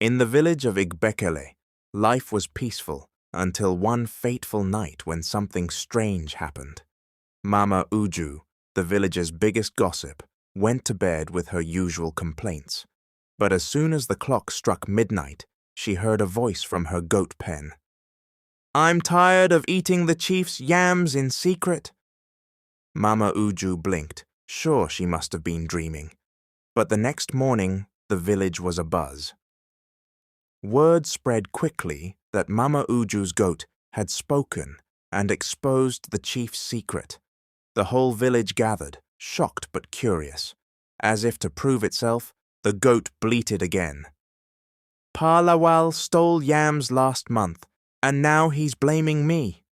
In the village of Igbekele, life was peaceful until one fateful night when something strange happened. Mama Uju, the village's biggest gossip, went to bed with her usual complaints. But as soon as the clock struck midnight, she heard a voice from her goat pen. "I'm tired of eating the chief's yams in secret." Mama Uju blinked, sure she must have been dreaming. But the next morning, the village was abuzz. Word spread quickly that Mama Uju's goat had spoken and exposed the chief's secret. The whole village gathered, shocked but curious. As if to prove itself, the goat bleated again. "Palawal stole yams last month, and now he's blaming me."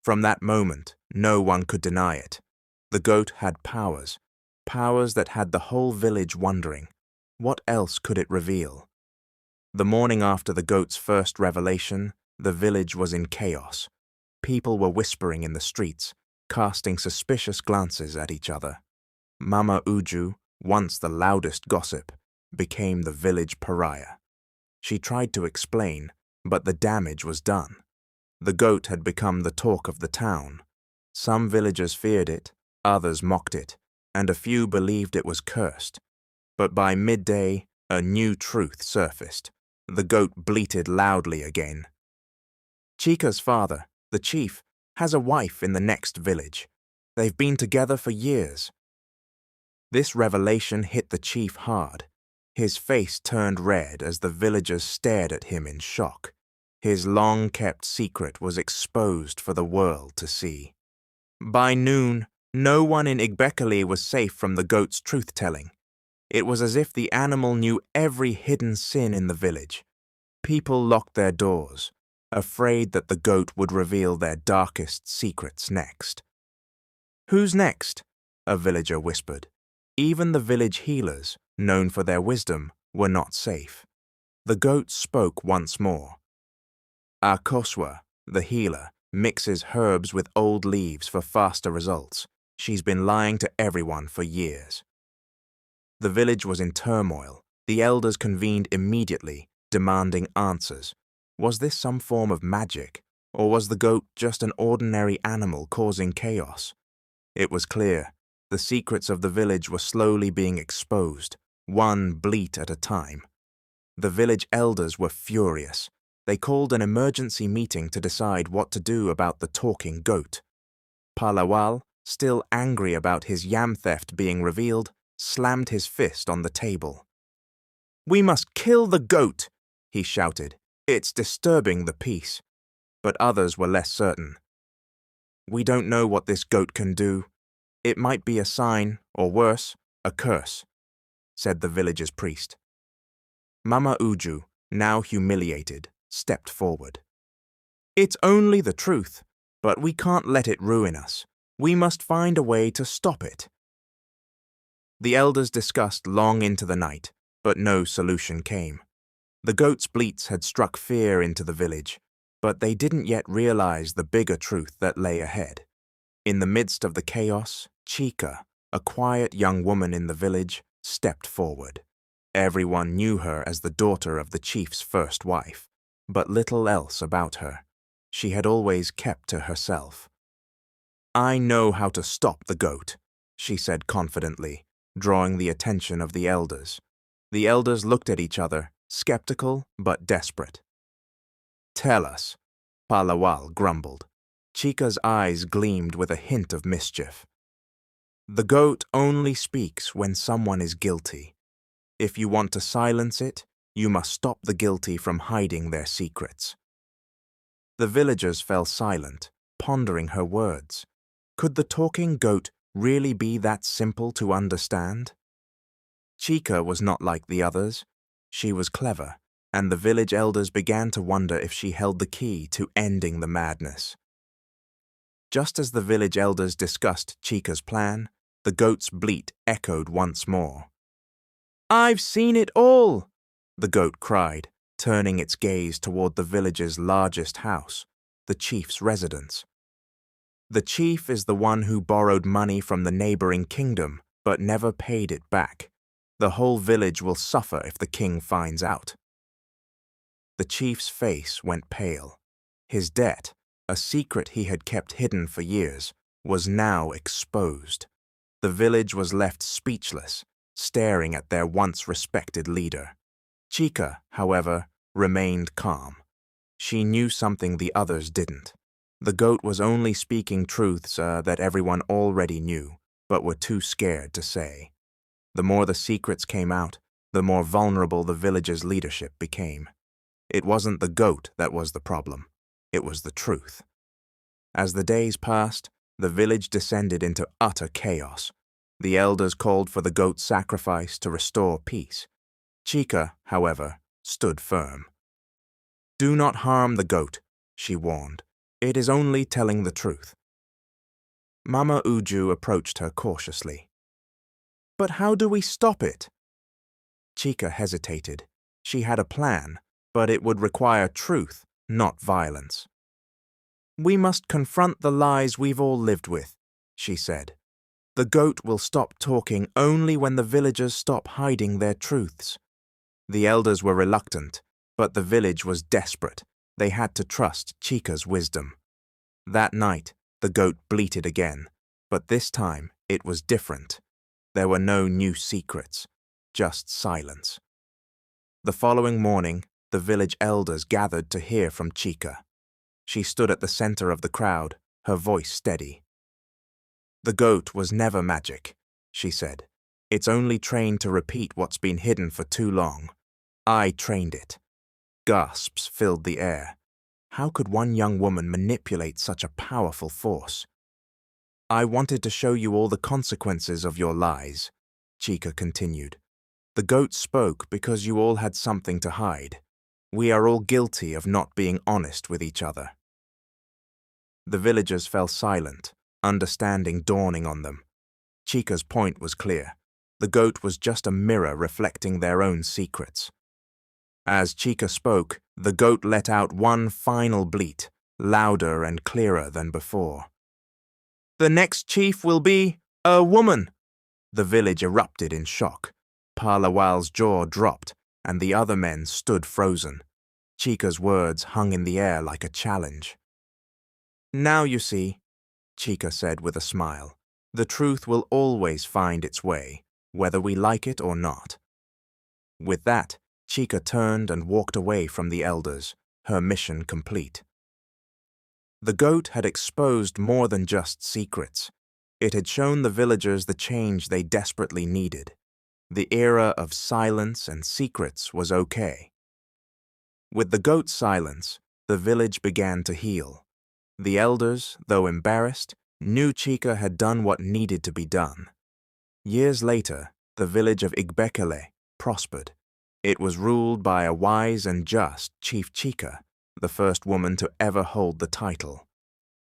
From that moment, no one could deny it. The goat had powers that had the whole village wondering. What else could it reveal? The morning after the goat's first revelation, the village was in chaos. People were whispering in the streets, casting suspicious glances at each other. Mama Uju, once the loudest gossip, became the village pariah. She tried to explain, but the damage was done. The goat had become the talk of the town. Some villagers feared it, others mocked it, and a few believed it was cursed. But by midday, a new truth surfaced. The goat bleated loudly again. "Chika's father, the chief, has a wife in the next village. They've been together for years." This revelation hit the chief hard. His face turned red as the villagers stared at him in shock. His long-kept secret was exposed for the world to see. By noon, no one in Igbekele was safe from the goat's truth-telling. It was as if the animal knew every hidden sin in the village. People locked their doors, afraid that the goat would reveal their darkest secrets next. "Who's next?" a villager whispered. Even the village healers, known for their wisdom, were not safe. The goat spoke once more. "Akoswa, the healer, mixes herbs with old leaves for faster results. She's been lying to everyone for years." The village was in turmoil. The elders convened immediately, demanding answers. Was this some form of magic, or was the goat just an ordinary animal causing chaos? It was clear. The secrets of the village were slowly being exposed, one bleat at a time. The village elders were furious. They called an emergency meeting to decide what to do about the talking goat. Palawal, still angry about his yam theft being revealed, slammed his fist on the table. "We must kill the goat," he shouted. "It's disturbing the peace." But others were less certain. "We don't know what this goat can do. It might be a sign, or worse, a curse," said the village's priest. Mama Uju, now humiliated, stepped forward. "It's only the truth, but we can't let it ruin us. We must find a way to stop it." The elders discussed long into the night, but no solution came. The goat's bleats had struck fear into the village, but they didn't yet realize the bigger truth that lay ahead. In the midst of the chaos, Chika, a quiet young woman in the village, stepped forward. Everyone knew her as the daughter of the chief's first wife, but little else about her. She had always kept to herself. "I know how to stop the goat," she said confidently, drawing the attention of the elders. The elders looked at each other, skeptical but desperate. "Tell us," Palawal grumbled. Chika's eyes gleamed with a hint of mischief. "The goat only speaks when someone is guilty. If you want to silence it, you must stop the guilty from hiding their secrets." The villagers fell silent, pondering her words. Could the talking goat really be that simple to understand? Chika was not like the others. She was clever, and the village elders began to wonder if she held the key to ending the madness. Just as the village elders discussed Chika's plan, the goat's bleat echoed once more. "I've seen it all!" the goat cried, turning its gaze toward the village's largest house, the chief's residence. "The chief is the one who borrowed money from the neighboring kingdom, but never paid it back. The whole village will suffer if the king finds out," the chief's face went pale. His debt, a secret he had kept hidden for years, was now exposed. The village was left speechless, staring at their once respected leader. Chika, however, remained calm. She knew something the others didn't. The goat was only speaking truths that everyone already knew, but were too scared to say. The more the secrets came out, the more vulnerable the village's leadership became. It wasn't the goat that was the problem. It was the truth. As the days passed, the village descended into utter chaos. The elders called for the goat's sacrifice to restore peace. Chika, however, stood firm. "Do not harm the goat," she warned. "It is only telling the truth." Mama Uju approached her cautiously. "But how do we stop it?" Chika hesitated. She had a plan, but it would require truth, not violence. "We must confront the lies we've all lived with," she said. "The goat will stop talking only when the villagers stop hiding their truths." The elders were reluctant, but the village was desperate. They had to trust Chika's wisdom. That night, the goat bleated again, but this time it was different. There were no new secrets, just silence. The following morning, the village elders gathered to hear from Chika. She stood at the center of the crowd, her voice steady. "The goat was never magic," she said. "It's only trained to repeat what's been hidden for too long. I trained it." Gasps filled the air. How could one young woman manipulate such a powerful force? "I wanted to show you all the consequences of your lies," Chika continued. "The goat spoke because you all had something to hide. We are all guilty of not being honest with each other." The villagers fell silent, understanding dawning on them. Chika's point was clear. The goat was just a mirror reflecting their own secrets. As Chika spoke, the goat let out one final bleat, louder and clearer than before. "The next chief will be a woman!" The village erupted in shock. Palawal's jaw dropped, and the other men stood frozen. Chika's words hung in the air like a challenge. "Now you see," Chika said with a smile, "the truth will always find its way, whether we like it or not." With that, Chika turned and walked away from the elders, her mission complete. The goat had exposed more than just secrets. It had shown the villagers the change they desperately needed. The era of silence and secrets was okay. With the goat's silence, the village began to heal. The elders, though embarrassed, knew Chika had done what needed to be done. Years later, the village of Igbekele prospered. It was ruled by a wise and just Chief Chika, the first woman to ever hold the title.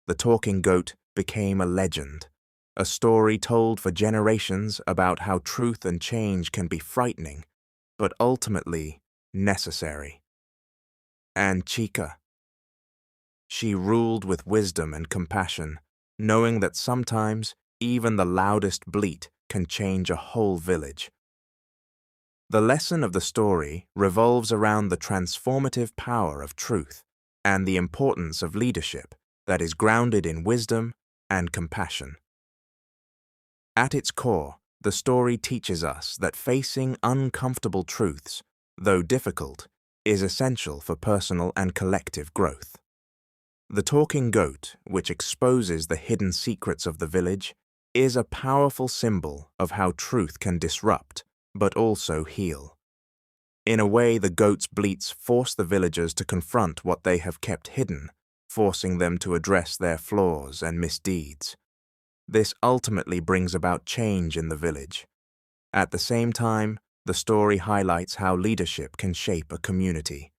The talking goat became a legend, a story told for generations about how truth and change can be frightening, but ultimately necessary. And Chika. She ruled with wisdom and compassion, knowing that sometimes even the loudest bleat can change a whole village. The lesson of the story revolves around the transformative power of truth and the importance of leadership that is grounded in wisdom and compassion. At its core, the story teaches us that facing uncomfortable truths, though difficult, is essential for personal and collective growth. The talking goat, which exposes the hidden secrets of the village, is a powerful symbol of how truth can disrupt, but also heal. In a way, the goat's bleats force the villagers to confront what they have kept hidden, forcing them to address their flaws and misdeeds. This ultimately brings about change in the village. At the same time, the story highlights how leadership can shape a community.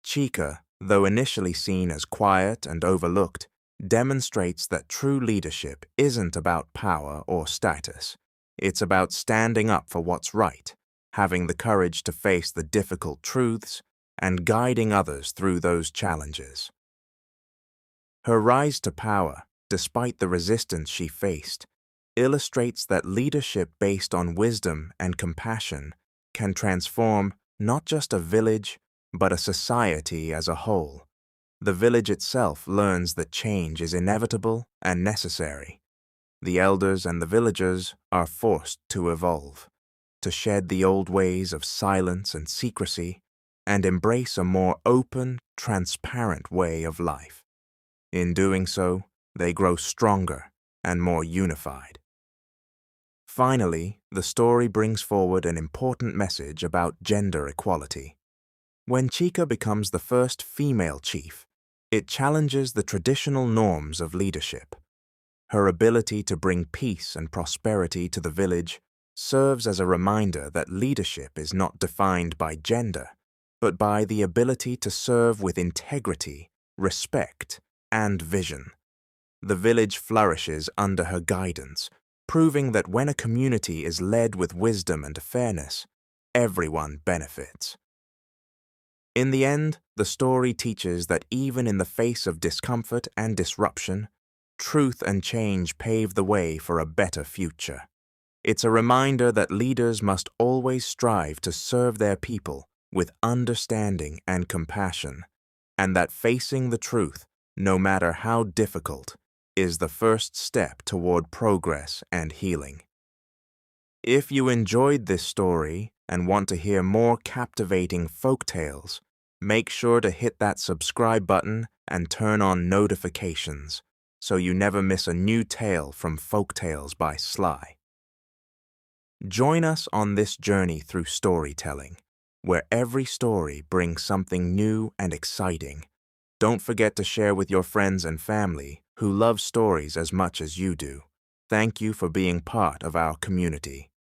Chika, though initially seen as quiet and overlooked, demonstrates that true leadership isn't about power or status. It's about standing up for what's right, having the courage to face the difficult truths, and guiding others through those challenges. Her rise to power, despite the resistance she faced, illustrates that leadership based on wisdom and compassion can transform not just a village, but a society as a whole. The village itself learns that change is inevitable and necessary. The elders and the villagers are forced to evolve, to shed the old ways of silence and secrecy, and embrace a more open, transparent way of life. In doing so, they grow stronger and more unified. Finally, the story brings forward an important message about gender equality. When Chika becomes the first female chief, it challenges the traditional norms of leadership. Her ability to bring peace and prosperity to the village serves as a reminder that leadership is not defined by gender, but by the ability to serve with integrity, respect, and vision. The village flourishes under her guidance, proving that when a community is led with wisdom and fairness, everyone benefits. In the end, the story teaches that even in the face of discomfort and disruption, truth and change pave the way for a better future. It's a reminder that leaders must always strive to serve their people with understanding and compassion, and that facing the truth, no matter how difficult, is the first step toward progress and healing. If you enjoyed this story and want to hear more captivating folk tales, make sure to hit that subscribe button and turn on notifications so you never miss a new tale from Folktales by Sly. Join us on this journey through storytelling, where every story brings something new and exciting. Don't forget to share with your friends and family who love stories as much as you do. Thank you for being part of our community.